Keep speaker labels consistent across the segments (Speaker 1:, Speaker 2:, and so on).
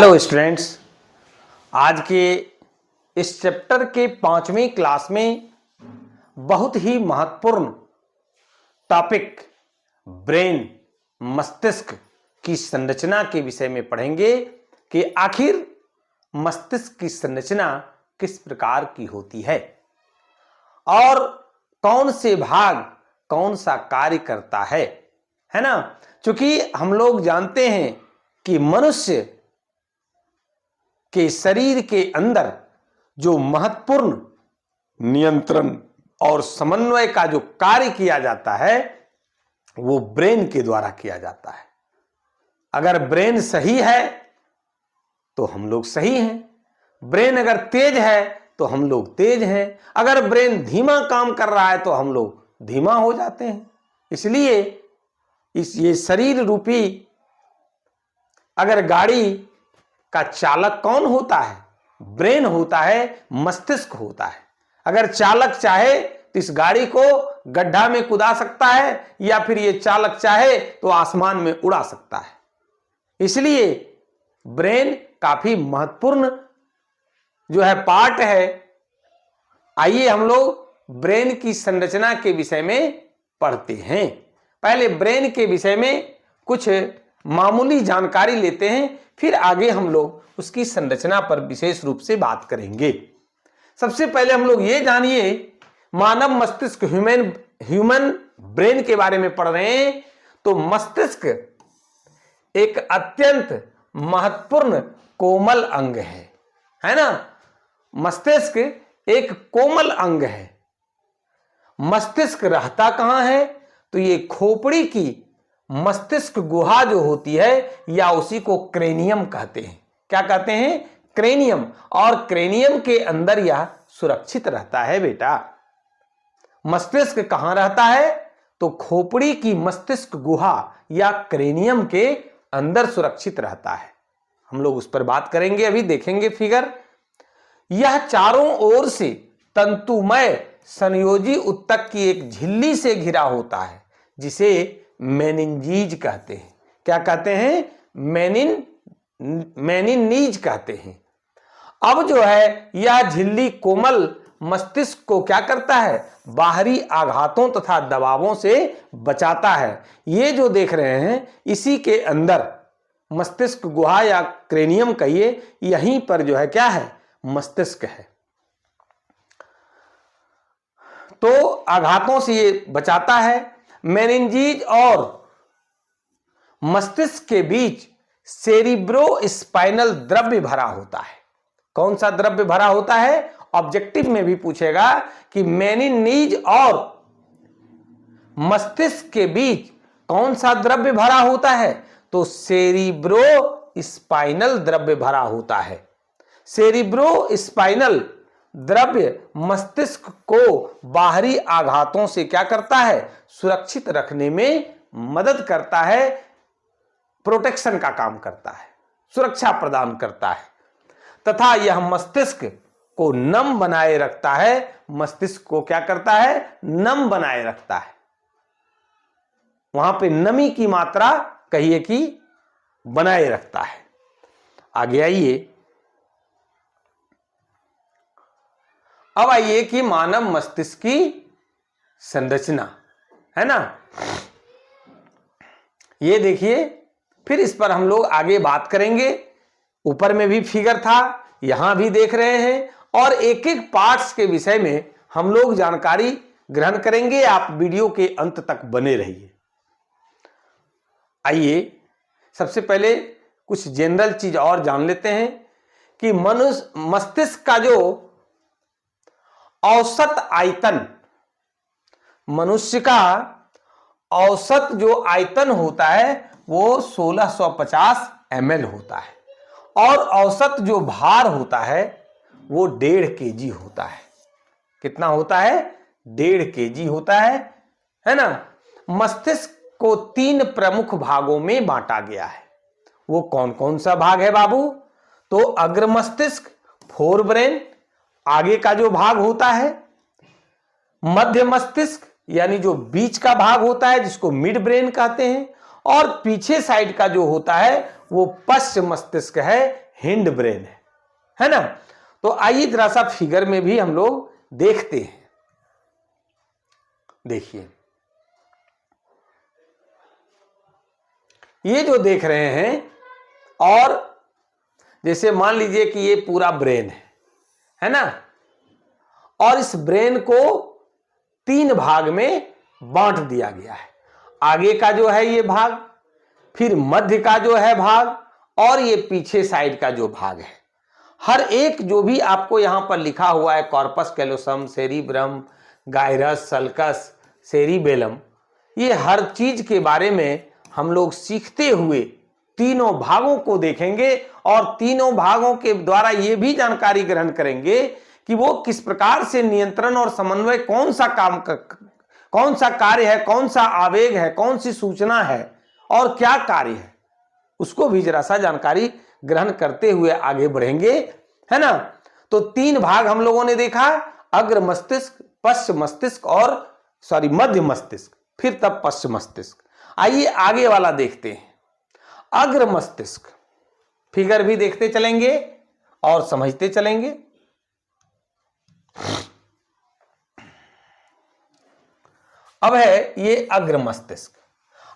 Speaker 1: Hello students, आज के इस चैप्टर के 5वीं क्लास में बहुत ही महत्वपूर्ण टॉपिक ब्रेन मस्तिष्क की संरचना के विषय में पढ़ेंगे कि आखिर मस्तिष्क की संरचना किस प्रकार की होती है और कौन से भाग कौन सा कार्य करता है ना। क्योंकि हम लोग जानते हैं कि मनुष्य के शरीर के अंदर जो महत्वपूर्ण नियंत्रण और समन्वय का जो कार्य किया जाता है वो ब्रेन के द्वारा किया जाता है। अगर ब्रेन सही है तो हम लोग सही हैं, ब्रेन अगर तेज है तो हम लोग तेज हैं, अगर ब्रेन धीमा काम कर रहा है तो हम लोग धीमा हो जाते हैं। इसलिए ये शरीर रूपी अगर गाड़ी का चालक कौन होता है? ब्रेन होता है, मस्तिष्क होता है। अगर चालक चाहे तो इस गाड़ी को गड्ढा में कूदा सकता है या फिर ये चालक चाहे तो आसमान में उड़ा सकता है। इसलिए ब्रेन काफी महत्वपूर्ण जो है पार्ट है। आइए हम लोग ब्रेन की संरचना के विषय में पढ़ते हैं। पहले ब्रेन के विषय में कुछ मामूली जानकारी लेते हैं, फिर आगे हम लोग उसकी संरचना पर विशेष रूप से बात करेंगे। सबसे पहले हम लोग ये जानिए, मानव मस्तिष्क ह्यूमन ब्रेन के बारे में पढ़ रहे हैं तो मस्तिष्क एक अत्यंत महत्वपूर्ण कोमल अंग है ना। मस्तिष्क एक कोमल अंग है। मस्तिष्क रहता कहां है? तो ये खोपड़ी की मस्तिष्क गुहा जो होती है या उसी को क्रेनियम कहते हैं। क्या कहते हैं? क्रेनियम। और क्रेनियम के अंदर यह सुरक्षित रहता है बेटा। मस्तिष्क कहां रहता है? तो खोपड़ी की मस्तिष्क गुहा या क्रेनियम के अंदर सुरक्षित रहता है। हम लोग उस पर बात करेंगे, अभी देखेंगे फिगर। यह चारों ओर से तंतुमय संयोजी उत्तक की एक झिल्ली से घिरा होता है जिसे मेनिंजीज कहते हैं। क्या कहते हैं? मेनिनीज कहते हैं। अब जो है यह झिल्ली कोमल मस्तिष्क को क्या करता है? बाहरी आघातों तथा दबावों से बचाता है। ये जो देख रहे हैं इसी के अंदर मस्तिष्क गुहा या क्रेनियम कहिए, यहीं पर जो है क्या है? मस्तिष्क है। तो आघातों से ये बचाता है। मेनिंजीज और मस्तिष्क के बीच सेरिब्रोस्पाइनल द्रव्य भरा होता है। कौन सा द्रव्य भरा होता है? ऑब्जेक्टिव में भी पूछेगा कि मेनिनीज और मस्तिष्क के बीच कौन सा द्रव्य भरा होता है? तो सेरिब्रोस्पाइनल द्रव्य भरा होता है। सेरिब्रोस्पाइनल द्रव्य मस्तिष्क को बाहरी आघातों से क्या करता है? सुरक्षित रखने में मदद करता है, प्रोटेक्शन का काम करता है, सुरक्षा प्रदान करता है तथा यह मस्तिष्क को नम बनाए रखता है। मस्तिष्क को क्या करता है? नम बनाए रखता है। वहां पे नमी की मात्रा कहिए कि बनाए रखता है। आगे आइए। अब आइए कि मानव मस्तिष्क की संरचना है ना। ये देखिए, फिर इस पर हम लोग आगे बात करेंगे। ऊपर में भी फिगर था, यहां भी देख रहे हैं, और एक एक पार्ट्स के विषय में हम लोग जानकारी ग्रहण करेंगे। आप वीडियो के अंत तक बने रहिए। आइए सबसे पहले कुछ जनरल चीज और जान लेते हैं कि मस्तिष्क का जो औसत आयतन, मनुष्य का औसत जो आयतन होता है वो 1650 ml होता है और औसत जो भार होता है वो 1.5 kg होता है। कितना होता है? 1.5 kg होता है ना। मस्तिष्क को 3 प्रमुख भागों में बांटा गया है। वो कौन कौन सा भाग है बाबू? तो अग्र मस्तिष्क, फोर ब्रेन, आगे का जो भाग होता है। मध्य मस्तिष्क यानी जो बीच का भाग होता है जिसको मिड ब्रेन कहते हैं, और पीछे साइड का जो होता है वो पश्च मस्तिष्क है, हिंड ब्रेन है ना। तो आइए जरा सा फिगर में भी हम लोग देखते हैं। देखिए, ये जो देख रहे हैं, और जैसे मान लीजिए कि ये पूरा ब्रेन है ना, और इस ब्रेन को 3 भाग में बांट दिया गया है। आगे का जो है ये भाग, फिर मध्य का जो है भाग, और ये पीछे साइड का जो भाग है। हर एक जो भी आपको यहां पर लिखा हुआ है, corpus callosum, cerebrum, gyrus, sulcus, cerebellum, ये हर चीज के बारे में हम लोग सीखते हुए तीनों भागों को देखेंगे, और तीनों भागों के द्वारा ये भी जानकारी ग्रहण करेंगे कि वो किस प्रकार से नियंत्रण और समन्वय, कौन सा कार्य है, कौन सा आवेग है, कौन सी सूचना है और क्या कार्य है, उसको भी जरा सा जानकारी ग्रहण करते हुए आगे बढ़ेंगे, है ना। तो 3 भाग हम लोगों ने देखा, अग्र मस्तिष्क, पश्च मस्तिष्क और मध्य मस्तिष्क, फिर तब पश्च मस्तिष्क। आइए आगे वाला देखते हैं, अग्र मस्तिष्क। फिगर भी देखते चलेंगे और समझते चलेंगे। अब है ये अग्र मस्तिष्क।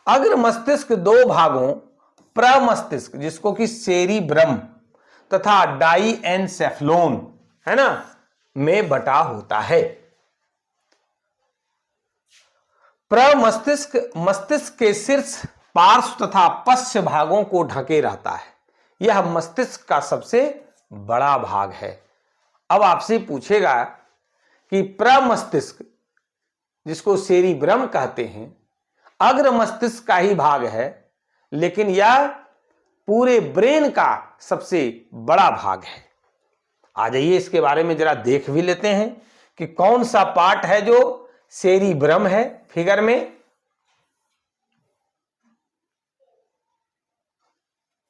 Speaker 1: अग्र मस्तिष्क 2 भागों, प्रमस्तिष्क जिसको कि सेरिब्रम तथा डाइएनसेफ्लोन, है ना, में बटा होता है। प्रमस्तिष्क मस्तिष्क के शीर्ष, पार्श्व तथा पश्च भागों को ढके रहता है। यह मस्तिष्क का सबसे बड़ा भाग है। अब आपसे पूछेगा कि प्रमस्तिष्क जिसको सेरिब्रम कहते हैं, अग्र मस्तिष्क का ही भाग है, लेकिन यह पूरे ब्रेन का सबसे बड़ा भाग है। आ जाइए इसके बारे में जरा देख भी लेते हैं कि कौन सा पार्ट है जो सेरिब्रम है। फिगर में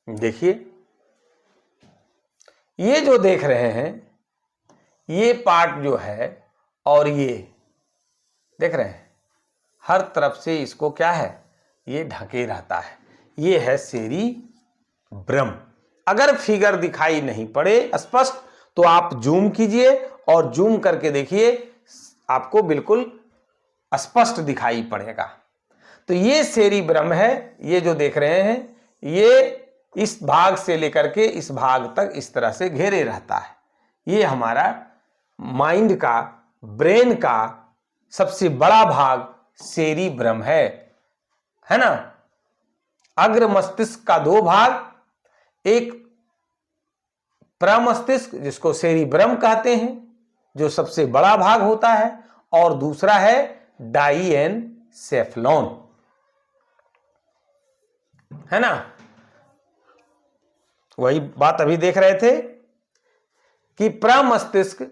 Speaker 1: देखिए, ये जो देख रहे हैं ये पार्ट जो है, और ये देख रहे हैं हर तरफ से इसको क्या है, ये ढके रहता है। ये है सेरिब्रम। अगर फिगर दिखाई नहीं पड़े स्पष्ट तो आप जूम कीजिए, और जूम करके देखिए, आपको बिल्कुल स्पष्ट दिखाई पड़ेगा। तो ये सेरिब्रम है, ये जो देख रहे हैं, ये इस भाग से लेकर के इस भाग तक इस तरह से घेरे रहता है। ये हमारा माइंड का, ब्रेन का सबसे बड़ा भाग सेरिब्रम है ना। अग्र मस्तिष्क का 2 भाग, एक प्रमस्तिष्क जिसको सेरिब्रम कहते हैं, जो सबसे बड़ा भाग होता है, और दूसरा है डाइएनसेफ्लोन, है ना। वही बात अभी देख रहे थे कि प्रमस्तिष्क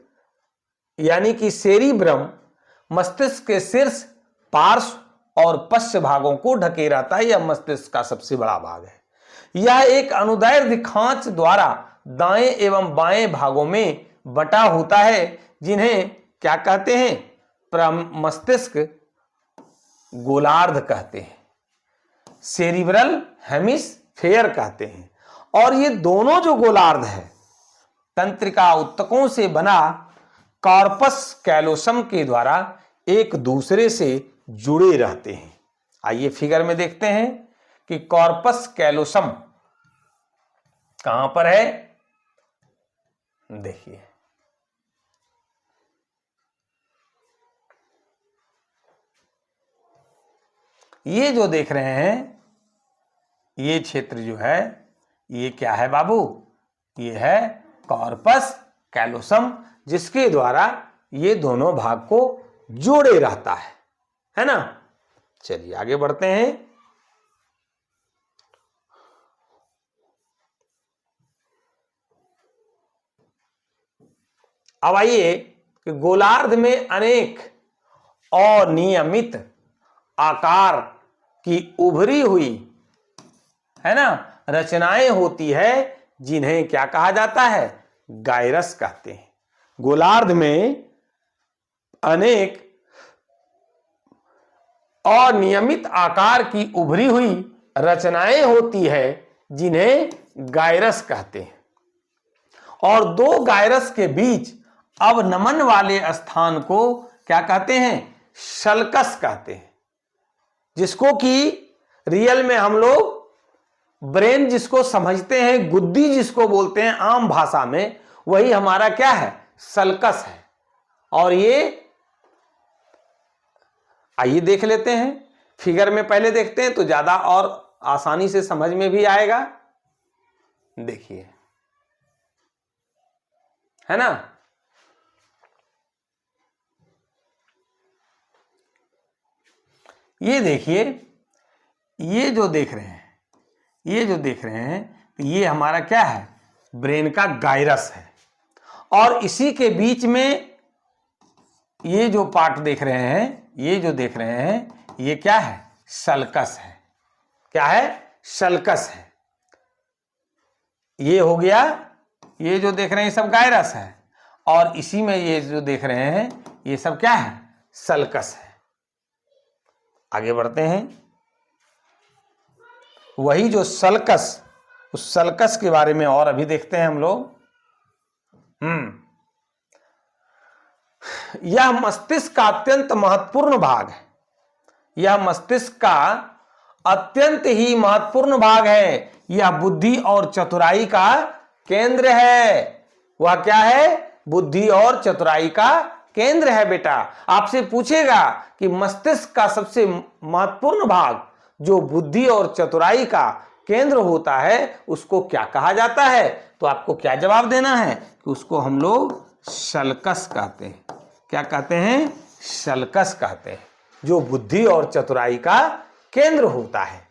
Speaker 1: यानी कि सेरिब्रम मस्तिष्क के शीर्ष, पार्श्व और पश्च भागों को ढके रहता है। यह मस्तिष्क का सबसे बड़ा भाग है। यह एक अनुदैर्ध्य खांच द्वारा दाएं एवं बाएं भागों में बटा होता है, जिन्हें क्या कहते हैं, प्रमस्तिष्क गोलार्ध कहते हैं, सेरिब्रल हेमिस्फेयर कहते हैं। और ये दोनों जो गोलार्ध है, तंत्रिका ऊतकों से बना कॉर्पस कैलोसम के द्वारा एक दूसरे से जुड़े रहते हैं। आइए फिगर में देखते हैं कि कॉर्पस कैलोसम कहां पर है। देखिए, ये जो देख रहे हैं, ये क्षेत्र जो है, ये क्या है बाबू, ये है कॉर्पस कैलोसम, जिसके द्वारा ये दोनों भाग को जोड़े रहता है ना। चलिए आगे बढ़ते हैं। अब आइए कि गोलार्ध में अनेक अनियमित आकार की उभरी हुई, है ना, रचनाएं होती है, जिन्हें क्या कहा जाता है, गायरस कहते हैं। गोलार्ध में अनेक अनियमित आकार की उभरी हुई रचनाएं होती है, जिन्हें गायरस कहते हैं। और दो गायरस के बीच अवनमन वाले स्थान को क्या कहते हैं? शल्कस कहते हैं, जिसको कि रियल में हम लोग ब्रेन जिसको समझते हैं, गुद्दी जिसको बोलते हैं आम भाषा में, वही हमारा क्या है? सल्कस है। और ये आइए देख लेते हैं, फिगर में पहले देखते हैं तो ज्यादा और आसानी से समझ में भी आएगा। देखिए, है ना? ये देखिए, ये जो देख रहे हैं, ये हमारा क्या है? ब्रेन का गायरस है। और इसी के बीच में ये जो पार्ट देख रहे हैं, ये क्या है? सल्कस है। क्या है? सल्कस है। ये हो गया, ये जो देख रहे हैं सब गायरस है, और इसी में ये जो देख रहे हैं ये सब क्या है? सल्कस है। आगे बढ़ते हैं। वही जो सल्कस, उस सल्कस के बारे में और अभी देखते हैं हम लोग। यह मस्तिष्क का अत्यंत महत्वपूर्ण भाग है। यह मस्तिष्क का अत्यंत ही महत्वपूर्ण भाग है। यह बुद्धि और चतुराई का केंद्र है। वह क्या है? बुद्धि और चतुराई का केंद्र है। बेटा आपसे पूछेगा कि मस्तिष्क का सबसे महत्वपूर्ण भाग जो बुद्धि और चतुराई का केंद्र होता है, उसको क्या कहा जाता है? तो आपको क्या जवाब देना है कि उसको हम लोग शल्कस कहते हैं। क्या कहते हैं? शल्कस कहते हैं, जो बुद्धि और चतुराई का केंद्र होता है।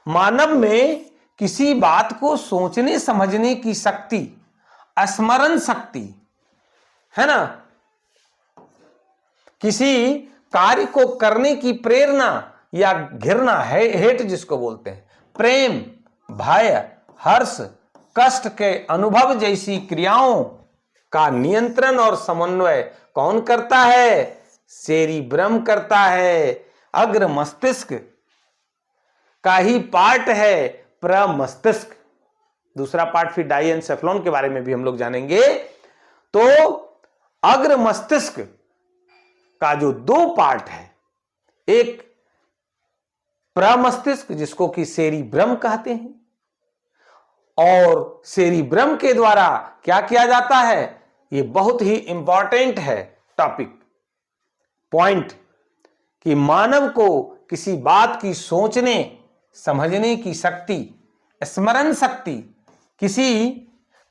Speaker 1: मानव में किसी बात को सोचने समझने की शक्ति, स्मरण शक्ति, है ना, किसी कार्य को करने की प्रेरणा या घृणा, हेट जिसको बोलते हैं, प्रेम, भय, हर्ष, कष्ट के अनुभव जैसी क्रियाओं का नियंत्रण और समन्वय कौन करता है? सेरिब्रम करता है। अग्र मस्तिष्क का ही पार्ट है प्रमस्तिष्क। दूसरा पार्ट फिर डाइएन्सेफेलॉन के बारे में भी हम लोग जानेंगे। तो अग्र मस्तिष्क का जो दो पार्ट है, एक प्रमस्तिष्क जिसको कि सेरिब्रम कहते हैं, और सेरिब्रम के द्वारा क्या किया जाता है? ये बहुत ही इंपॉर्टेंट है टॉपिक, पॉइंट, कि मानव को किसी बात की सोचने समझने की शक्ति, स्मरण शक्ति, किसी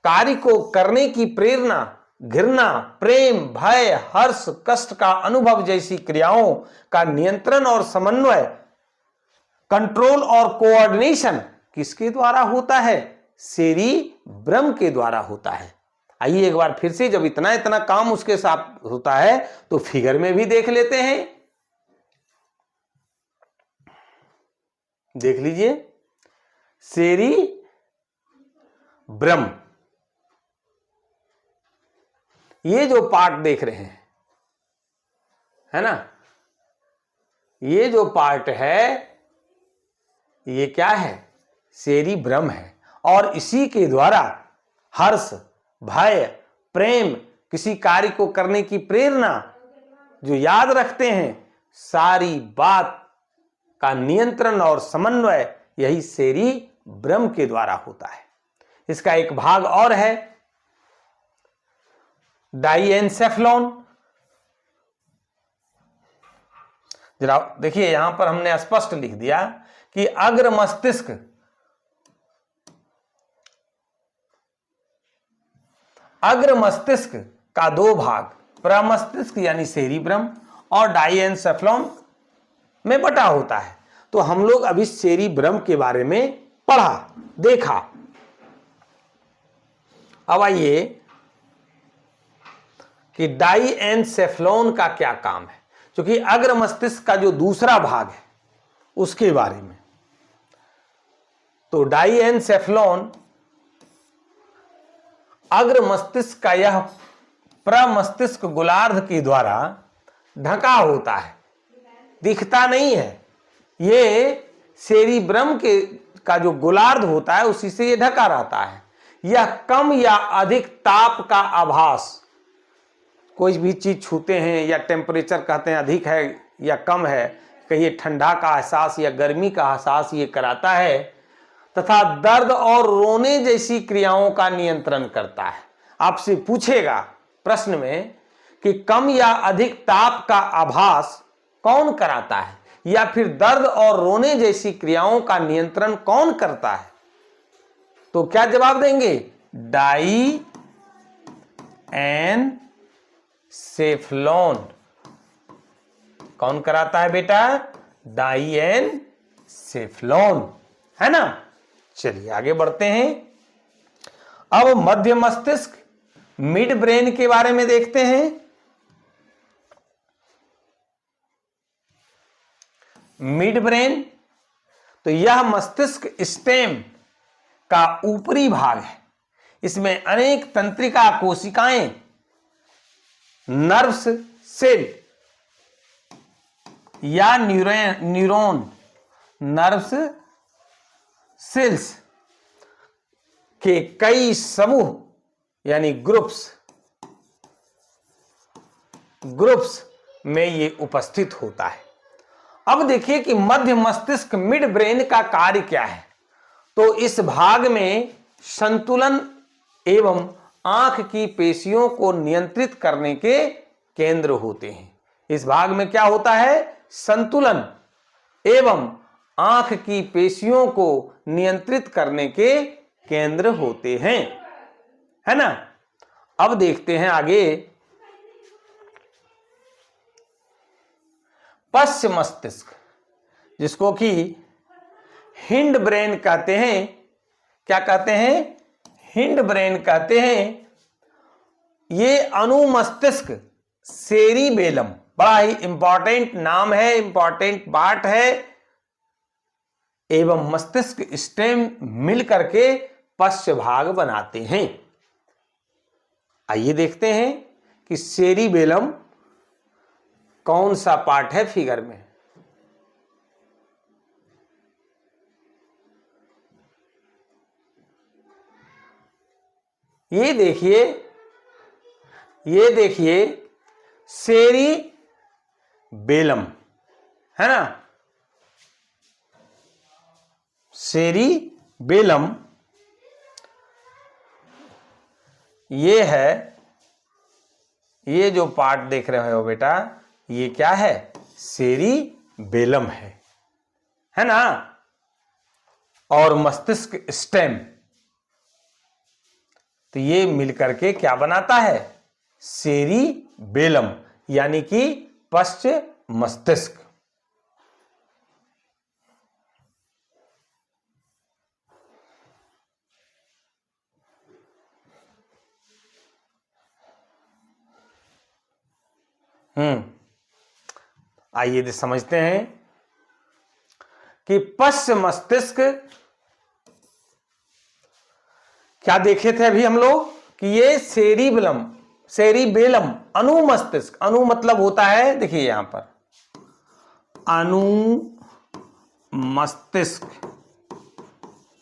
Speaker 1: कार्य को करने की प्रेरणा, घृणा, प्रेम, भय, हर्ष, कष्ट का अनुभव जैसी क्रियाओं का नियंत्रण और समन्वय, कंट्रोल और कोऑर्डिनेशन किसके द्वारा होता है? सेरिब्रम के द्वारा होता है। आइए एक बार फिर से, जब इतना इतना काम उसके साथ होता है तो फिगर में भी देख लेते हैं। देख लीजिए, सेरिब्रम, ये जो पार्ट देख रहे हैं, है ना, ये जो पार्ट है ये क्या है? सेरिब्रम है। और इसी के द्वारा हर्ष, भय, प्रेम, किसी कार्य को करने की प्रेरणा, जो याद रखते हैं, सारी बात का नियंत्रण और समन्वय यही सेरिब्रम के द्वारा होता है। इसका एक भाग और है डाइएन्सेफेलॉन। जरा देखिए, यहां पर हमने स्पष्ट लिख दिया कि अग्र मस्तिष्क का दो भाग, प्रमस्तिष्क यानी सेरिब्रम और डाइएन्सेफेलॉन में बटा होता है। तो हम लोग अभी सेरिब्रम के बारे में पढ़ा, देखा। अब आइए कि डाइएन्सेफेलॉन का क्या काम है, क्योंकि अग्र मस्तिष्क का जो दूसरा भाग है उसके बारे में। तो डाइएन्सेफेलॉन अग्र मस्तिष्क का यह प्रमस्तिष्क गोलार्ध के द्वारा ढका होता है, दिखता नहीं है। ये सेरिब्रम का जो गोलार्ध होता है उसी से ये ढका रहता है। यह कम या अधिक ताप का आभास, कोई भी चीज छूते हैं या टेम्परेचर कहते हैं अधिक है या कम है, कहिए ठंडा का एहसास या गर्मी का एहसास ये कराता है, तथा दर्द और रोने जैसी क्रियाओं का नियंत्रण करता है। आपसे पूछेगा प्रश्न में कि कम या अधिक ताप का आभास कौन कराता है, या फिर दर्द और रोने जैसी क्रियाओं का नियंत्रण कौन करता है, तो क्या जवाब देंगे? डाई एन सेफ्लॉन। कौन कराता है बेटा? डाई एन सेफ्लॉन, है ना। चलिए आगे बढ़ते हैं। अब मध्य मस्तिष्क, मिड ब्रेन के बारे में देखते हैं। मिड ब्रेन, तो यह मस्तिष्क स्टेम का ऊपरी भाग है। इसमें अनेक तंत्रिका कोशिकाएं, नर्व्स सेल या न्यूरॉन, नर्व्स सेल्स के कई समूह यानी ग्रुप्स में ये उपस्थित होता है। अब देखिए कि मध्य मस्तिष्क, मिड ब्रेन का कार्य क्या है। तो इस भाग में संतुलन एवं आंख की पेशियों को नियंत्रित करने के केंद्र होते हैं। इस भाग में क्या होता है? संतुलन एवं आंख की पेशियों को नियंत्रित करने के केंद्र होते हैं, है ना। अब देखते हैं आगे, पश्च मस्तिष्क, जिसको कि हिंड ब्रेन कहते हैं। क्या कहते हैं? हिंड ब्रेन कहते हैं। ये अनुमस्तिष्क सेरिबेलम, बड़ा ही इंपॉर्टेंट नाम है, इंपॉर्टेंट पार्ट है, एवं मस्तिष्क स्टेम मिल करके पश्च भाग बनाते हैं। आइए देखते हैं कि सेरिबेलम कौन सा पार्ट है फिगर में। ये देखिए सेरिबेलम, है ना। सेरिबेलम ये है, ये जो पार्ट देख रहे हो बेटा, ये क्या है? सेरिबेलम है ना। और मस्तिष्क स्टेम, तो ये मिलकर के क्या बनाता है? सेरिबेलम, यानी कि पश्च मस्तिष्क। आइए समझते हैं कि पश्च मस्तिष्क क्या देखे थे अभी हम लोग कि ये सेरिबेलम अनुमस्तिष्क, अनु मतलब होता है, देखिए यहां पर अनुमस्तिष्क,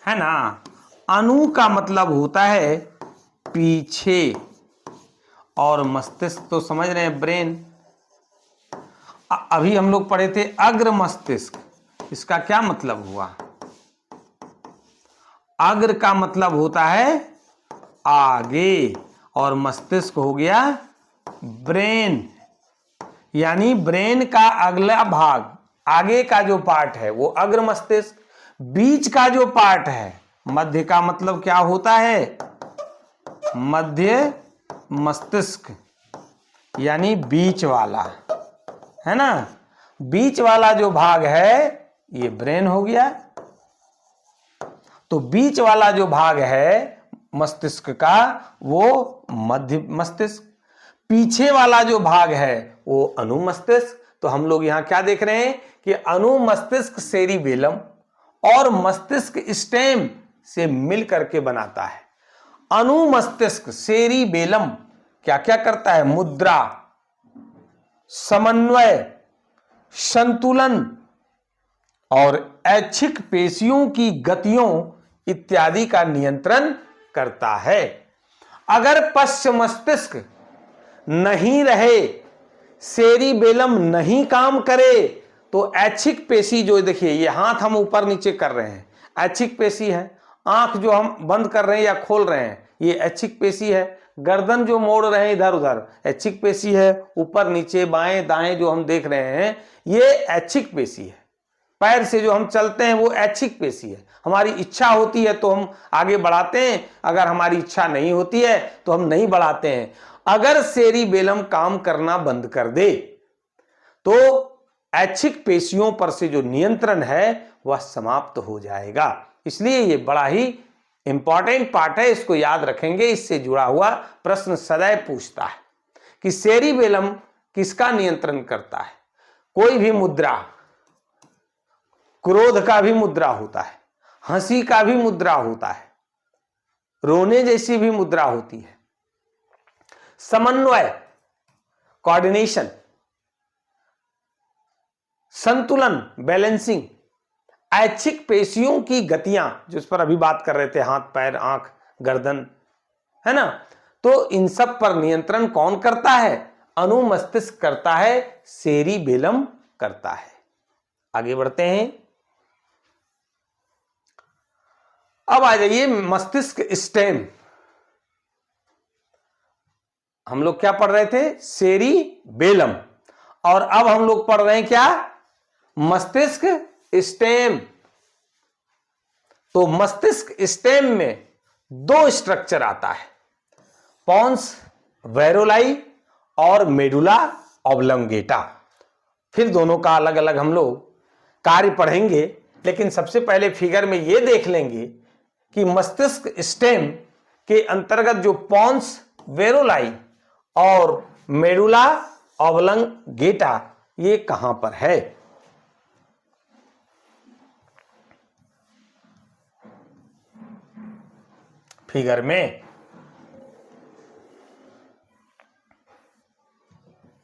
Speaker 1: है ना। अनु का मतलब होता है पीछे, और मस्तिष्क तो समझ रहे हैं ब्रेन। अभी हम लोग पढ़े थे अग्र मस्तिष्क, इसका क्या मतलब हुआ? अग्र का मतलब होता है आगे, और मस्तिष्क हो गया ब्रेन, यानी ब्रेन का अगला भाग, आगे का जो पार्ट है वो अग्र मस्तिष्क। बीच का जो पार्ट है, मध्य का मतलब क्या होता है? मध्य मस्तिष्क, यानी बीच वाला, है ना। बीच वाला जो भाग है ये ब्रेन हो गया। तो बीच वाला जो भाग है मस्तिष्क का वो मध्य मस्तिष्क, पीछे वाला जो भाग है वो अनुमस्तिष्क। तो हम लोग यहां क्या देख रहे हैं कि अनुमस्तिष्क सेरिबेलम और मस्तिष्क स्टेम से मिल करके बनाता है। अनुमस्तिष्क सेरिबेलम क्या क्या करता है? मुद्रा, समन्वय, संतुलन और ऐच्छिक पेशियों की गतियों इत्यादि का नियंत्रण करता है। अगर पश्च मस्तिष्क नहीं रहे, सेरिबेलम नहीं काम करे, तो ऐच्छिक पेशी जो देखिए ये हाथ हम ऊपर नीचे कर रहे हैं, ऐच्छिक पेशी है। आंख जो हम बंद कर रहे हैं या खोल रहे हैं, ये ऐच्छिक पेशी है। गर्दन जो मोड़ रहे हैं इधर उधर, ऐच्छिक पेशी है। ऊपर नीचे बाएं दाएं जो हम देख रहे हैं, ये ऐच्छिक पेशी है। पैर से जो हम चलते हैं वो ऐच्छिक पेशी है। हमारी इच्छा होती है तो हम आगे बढ़ाते हैं, अगर हमारी इच्छा नहीं होती है तो हम नहीं बढ़ाते हैं। अगर सेरिबेलम काम करना बंद कर दे तो ऐच्छिक पेशियों पर से जो नियंत्रण है वह समाप्त हो जाएगा। इसलिए ये बड़ा ही इंपॉर्टेंट पार्ट है, इसको याद रखेंगे। इससे जुड़ा हुआ प्रश्न सदैव पूछता है कि सेरिबेलम किसका नियंत्रण करता है। कोई भी मुद्रा, क्रोध का भी मुद्रा होता है, हंसी का भी मुद्रा होता है, रोने जैसी भी मुद्रा होती है। समन्वय, कोऑर्डिनेशन, संतुलन, बैलेंसिंग, ऐच्छिक पेशियों की गतियां, जिस पर अभी बात कर रहे थे, हाथ पैर आंख गर्दन, है ना, तो इन सब पर नियंत्रण कौन करता है? अनुमस्तिष्क करता है, सेरिबेलम करता है। आगे बढ़ते हैं। अब आ जाइए मस्तिष्क स्टेम। हम लोग क्या पढ़ रहे थे? सेरिबेलम। और अब हम लोग पढ़ रहे हैं क्या? मस्तिष्क स्टेम। तो मस्तिष्क स्टेम में दो स्ट्रक्चर आता है, पोन्स वैरोलाई और मेडुला ऑब्लंगेटा। फिर दोनों का अलग अलग हम लोग कार्य पढ़ेंगे, लेकिन सबसे पहले फिगर में यह देख लेंगे कि मस्तिष्क स्टेम के अंतर्गत जो पोन्स वैरोलाई और मेडुला ऑब्लंगेटा ये कहां पर है। फिगर में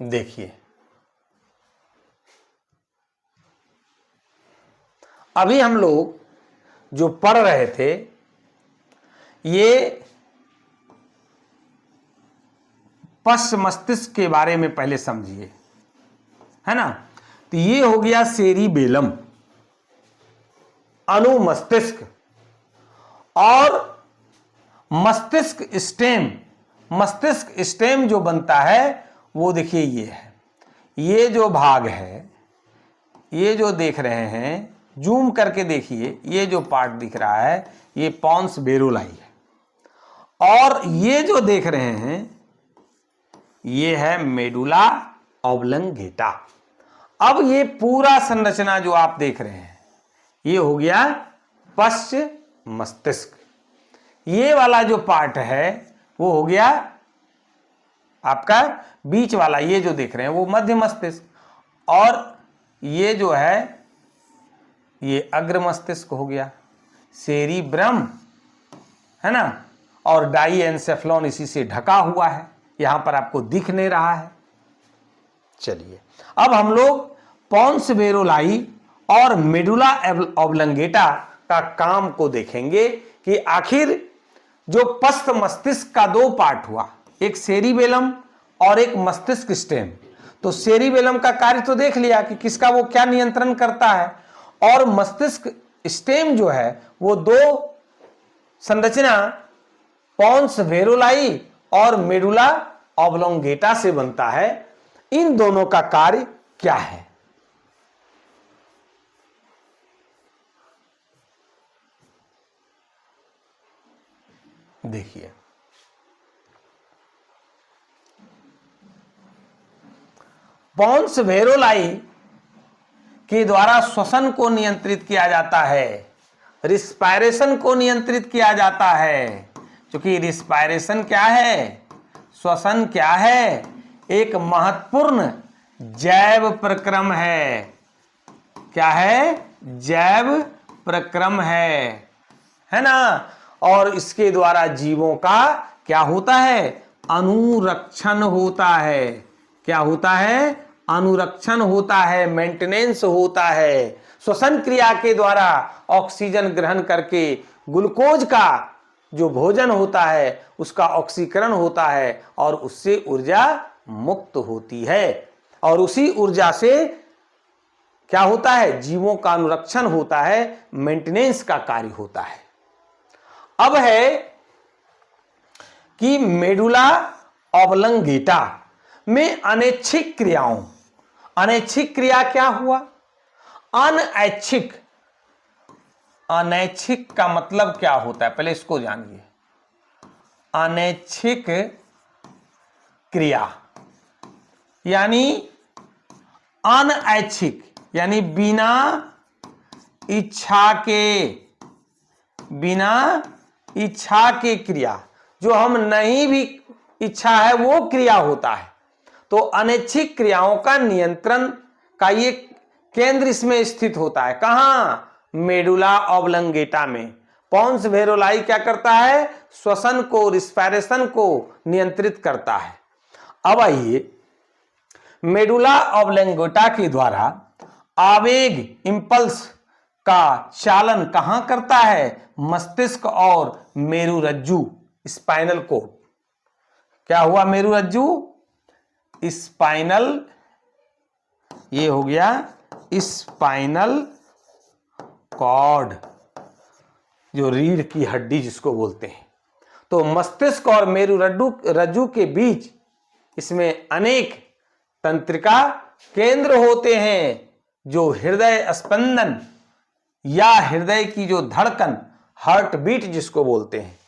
Speaker 1: देखिए, अभी हम लोग जो पढ़ रहे थे ये पश्च मस्तिष्क के बारे में पहले समझिए, है ना। तो ये हो गया सेरिबेलम, अनुमस्तिष्क। और मस्तिष्क स्टेम, मस्तिष्क स्टेम जो बनता है वो देखिए ये है। ये जो भाग है, ये जो देख रहे हैं, जूम करके देखिए, ये जो पार्ट दिख रहा है ये पोन्स वैरोलाई है। और ये जो देख रहे हैं ये है मेडुला ऑब्लंगेटा। अब ये पूरा संरचना जो आप देख रहे हैं ये हो गया पश्च मस्तिष्क। ये वाला जो पार्ट है वो हो गया आपका बीच वाला, ये जो देख रहे हैं वो मध्य मस्तिष्क। और ये जो है ये अग्र मस्तिष्क हो गया, सेरिब्रम, है ना। और डाईएन्सेफलॉन इसी से ढका हुआ है, यहां पर आपको दिख नहीं रहा है। चलिए अब हम लोग पोन्स वैरोलाई और मेडुला ऑब्लंगेटा का काम को देखेंगे कि आखिर जो पश्च मस्तिष्क का दो पार्ट हुआ, एक सेरिबेलम और एक मस्तिष्क स्टेम। तो सेरिबेलम का कार्य तो देख लिया कि किसका वो क्या नियंत्रण करता है, और मस्तिष्क स्टेम जो है वो दो संरचना पोन्स वैरोलाई और मेडुला ऑब्लंगेटा से बनता है। इन दोनों का कार्य क्या है? देखिए, पोन्स वैरोलाई के द्वारा श्वसन को नियंत्रित किया जाता है, रिस्पायरेशन को नियंत्रित किया जाता है। क्योंकि रिस्पायरेशन क्या है, श्वसन क्या है, एक महत्वपूर्ण जैव प्रक्रम है। क्या है? जैव प्रक्रम है ना। और इसके द्वारा जीवों का क्या होता है? अनुरक्षण होता है। क्या होता है? अनुरक्षण होता है, मेंटेनेंस होता है। श्वसन क्रिया के द्वारा ऑक्सीजन ग्रहण करके ग्लूकोज का जो भोजन होता है उसका ऑक्सीकरण होता है और उससे ऊर्जा मुक्त होती है और उसी ऊर्जा से क्या होता है, जीवों का अनुरक्षण होता है, मेंटेनेंस का कार्य होता है। अब है कि मेडुला ऑब्लंगेटा में अनैच्छिक क्रियाओं, अनैच्छिक क्रिया क्या हुआ, अनैच्छिक, अनैच्छिक का मतलब क्या होता है पहले इसको जानिए। अनैच्छिक क्रिया यानी अनैच्छिक यानी बिना इच्छा के, बिना इच्छा के क्रिया, जो हम नहीं भी इच्छा है वो क्रिया होता है। तो अनैच्छिक क्रियाओं का नियंत्रण का ये केंद्र इसमें स्थित होता है। कहां, मेडुला ऑब्लंगेटा में। पोन्स वेरोलाई क्या करता है, श्वसन को, रिस्पायरेशन को नियंत्रित करता है। अब आइए, मेडुला ऑब्लंगेटा के द्वारा आवेग, इंपल्स का चालन कहां करता है, मस्तिष्क और मेरुरज्जु, स्पाइनल कोड। क्या हुआ, मेरुरज्जु, स्पाइनल, ये हो गया स्पाइनल कॉर्ड, जो रीढ़ की हड्डी जिसको बोलते हैं। तो मस्तिष्क और मेरुरज्जु के बीच इसमें अनेक तंत्रिका केंद्र होते हैं, जो हृदय स्पंदन या हृदय की जो धड़कन, हार्ट बीट जिसको बोलते हैं,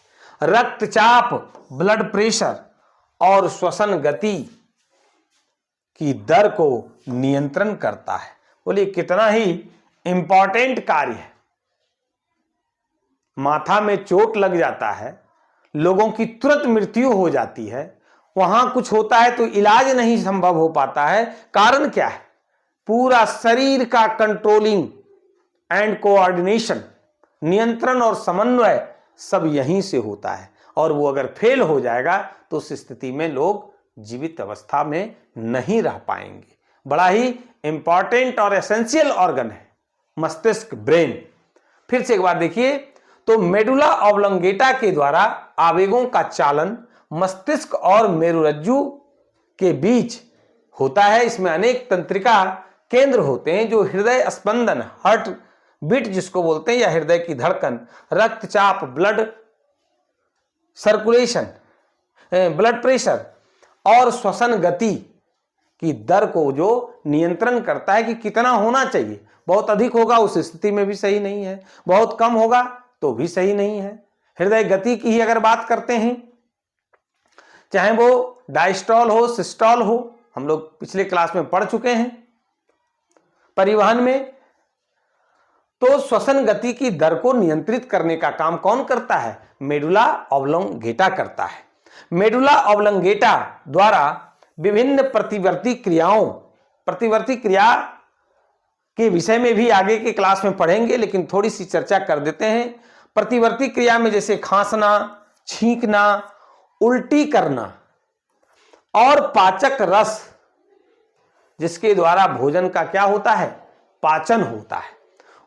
Speaker 1: रक्तचाप, ब्लड प्रेशर और श्वसन गति की दर को नियंत्रण करता है। बोलिए कितना ही इंपॉर्टेंट कार्य है। माथा में चोट लग जाता है, लोगों की तुरंत मृत्यु हो जाती है, वहां कुछ होता है तो इलाज नहीं संभव हो पाता है। कारण क्या है, पूरा शरीर का कंट्रोलिंग एंड कोऑर्डिनेशन, नियंत्रण और समन्वय सब यहीं से होता है। और वो अगर फेल हो जाएगा तो उस स्थिति में लोग जीवित अवस्था में नहीं रह पाएंगे। बड़ा ही इंपॉर्टेंट और एसेंशियल ऑर्गन है मस्तिष्क, ब्रेन। फिर से एक बार देखिए, तो मेडुला ऑब्लंगेटा के द्वारा आवेगों का चालन मस्तिष्क और मेरुरज्जु के बीच होता है। इसमें अनेक तंत्रिका केंद्र होते हैं, जो हृदय स्पंदन, हार्ट बीट जिसको बोलते हैं, या हृदय की धड़कन, रक्तचाप, ब्लड सर्कुलेशन, ब्लड प्रेशर और श्वसन गति की दर को जो नियंत्रण करता है कि कितना होना चाहिए। बहुत अधिक होगा उस स्थिति में भी सही नहीं है, बहुत कम होगा तो भी सही नहीं है। हृदय गति की ही अगर बात करते हैं, चाहे वो डायस्टॉल हो, सिस्टॉल हो, हम लोग पिछले क्लास में पढ़ चुके हैं परिवहन में। तो श्वसन गति की दर को नियंत्रित करने का काम कौन करता है, मेडुला ऑब्लंगेटा करता है। मेडुला ऑब्लंगेटा द्वारा विभिन्न प्रतिवर्ती क्रियाओं, प्रतिवर्ती क्रिया के विषय में भी आगे के क्लास में पढ़ेंगे, लेकिन थोड़ी सी चर्चा कर देते हैं। प्रतिवर्ती क्रिया में जैसे खांसना, छींकना, उल्टी करना और पाचक रस, जिसके द्वारा भोजन का क्या होता है, पाचन होता है,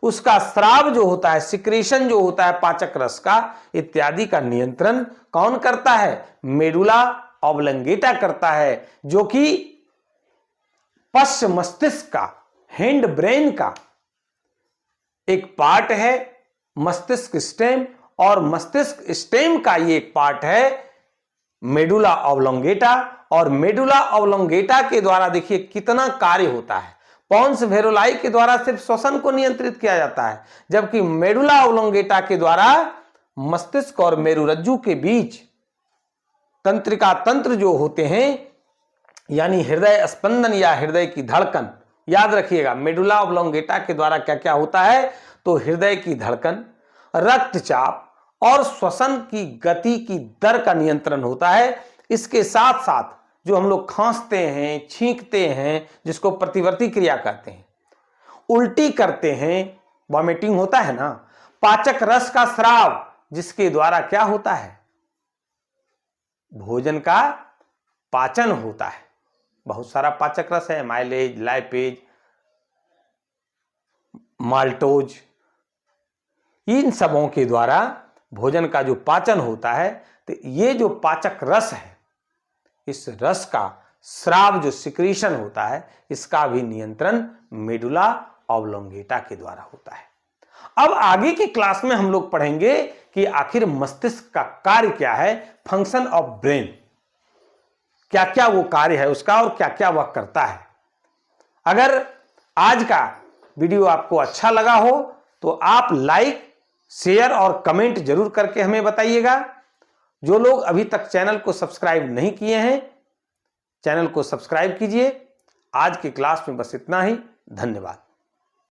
Speaker 1: उसका स्राव जो होता है, सिक्रेशन जो होता है पाचक रस का, इत्यादि का नियंत्रण कौन करता है, मेडुला ऑब्लंगेटा करता है, जो कि पश्च मस्तिष्क का, हैंड ब्रेन का एक पार्ट है। मस्तिष्क स्टेम, और मस्तिष्क स्टेम का ये एक पार्ट है मेडुला ऑब्लंगेटा। और मेडुला ऑब्लंगेटा के द्वारा देखिए कितना कार्य होता है। पोन्स वेरोलाई के द्वारा सिर्फ श्वसन को नियंत्रित किया जाता है, जबकि मेडुला ऑब्लंगेटा के द्वारा मस्तिष्क और मेरुरज्जु के बीच तंत्रिका तंत्र जो होते हैं, यानी हृदय स्पंदन या हृदय की धड़कन, याद रखिएगा मेडुला ऑब्लंगेटा के द्वारा क्या क्या होता है, तो हृदय की धड़कन, रक्तचाप और श्वसन की गति की दर का नियंत्रण होता है। इसके साथ साथ जो हम लोग खांसते हैं, छींकते हैं, जिसको प्रतिवर्ती क्रिया कहते हैं, उल्टी करते हैं, वॉमिटिंग होता है ना, पाचक रस का स्राव, जिसके द्वारा क्या होता है, भोजन का पाचन होता है। बहुत सारा पाचक रस है, माइलेज, लाइपेज, माल्टोज, इन सबों के द्वारा भोजन का जो पाचन होता है, तो ये जो पाचक रस है, इस रस का स्राव जो सिक्रीशन होता है, इसका भी नियंत्रण मेडुला ऑब्लोंगेटा के द्वारा होता है। अब आगे की क्लास में हम लोग पढ़ेंगे कि आखिर मस्तिष्क का कार्य क्या है, फंक्शन ऑफ ब्रेन, क्या क्या वो कार्य है उसका और क्या क्या वह करता है। अगर आज का वीडियो आपको अच्छा लगा हो तो आप लाइक, शेयर और कमेंट जरूर करके हमें बताइएगा। जो लोग अभी तक चैनल को सब्सक्राइब नहीं किए हैं, चैनल को सब्सक्राइब कीजिए। आज की क्लास में बस इतना ही। धन्यवाद।